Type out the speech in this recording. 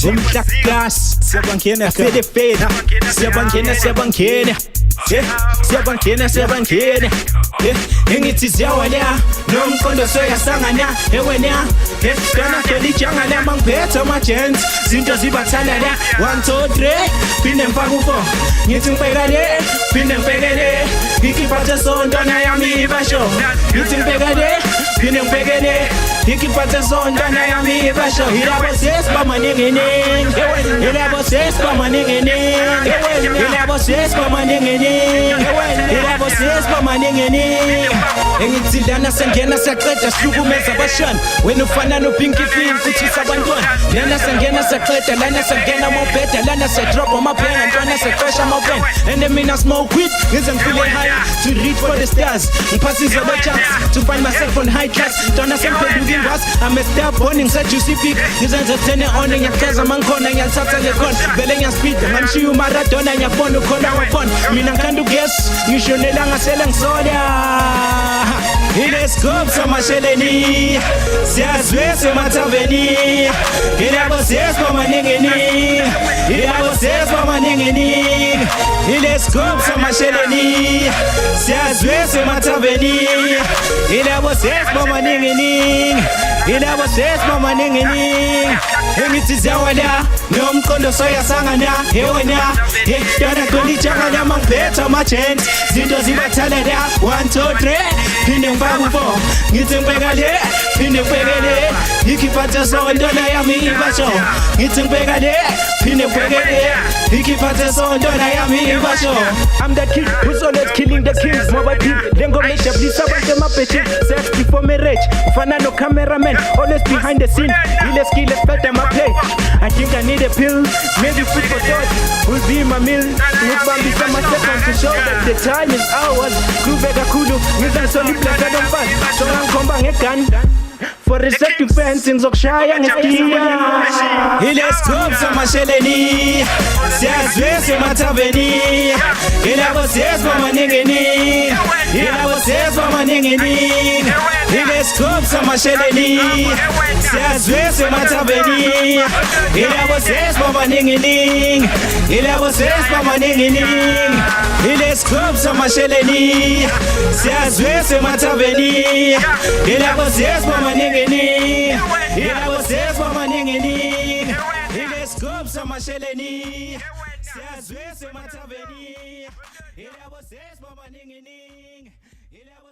umhlakasi siyabangena fedefeda siyabangena engithi ziyawala nomqondo soyasangana ewena esitana felijangana mangiphethe ama-gents zinto zibathandana 1 2 3 phinde ngifaka u4 ngithi ngibhekane phinde ngibhekene ikiphathe sontwana yami ibasho ngithi ngibhekane phinde ngibhekene ikiphathe sontwana yami ibasho yilabo sesibamanengeningi yilabo sesibamanengeningi yilabo sesibamanengeningi yilabo sesibamanengeningi engithi lana sengena siyaqeda sihlukumeza abashana wena ufana no-Pinky Pink kuthisa abantwana lana sengena siyaqeda lana sengena mobheda lana siyadropa amaphenga ntwana siyaqesha amaphenga and mina smoke weed ngize ngifile high to reach for the stars ngiphasise lo-chance to find myself on high class ntwana semphenduka ingwasi I'm a star born ngisejuicy peak ngizenze thene on ngiyaqeza mangikhona ngiyalithatha ngekhona vele ngiyaspeeda ngamshiya uMaradona ngiyabona ukhona waphona mina ngikhanda ugesi ngisho nelanga sele ngisola ilescope samasheleni siyazwe semathaveni ilabo sesibamanengeningi ilabo sesibamanengeningi ilescope samasheleni siyazwe semathaveni ilabo sesibamanengeningi ilabo sesibamanengeningi engithi ziyawala nomqondo soyasangana ewena ntwana kolijangana mangiphethe ama-gents zinto zibathandana 1 2 3 phinde ngifaka u4 ngithi ngibhekane phinde ngibhekene ikiphathe sontwana yami ibasho ngithi ngibhekane phinde ngibhekene ikiphathe sontwana yami ibasho I'm that kid who's always killing the kings ngoba phi lengoma ejabulisa abantu emabhethini sex before marriage ufana no-cameraman always behind the scene ile skill especially my play I think I need a pill maybe food for thought will be my meal ngikubambisa ama-second to show that the time is ours kubeka khulu ngizangisolipleasure domfana so ngikhomba ngegun for respect defense ngizokushaya ngesitiya ilescope samasheleni siyazwe semathaveni ilabo sesibamanengeningi ilabo sesibamanengeningi ilescope samasheleni siyazwe semathaveni ilabo sesibamanengeningi ilabo sesibamanengeningi ilescope samasheleni siyazwe semathaveni ilabo sesibamanengeningi ilabo sesibamanengeningi ilescope samasheleni siyazwe semathaveni ilabo sesibamanengeningi ilabo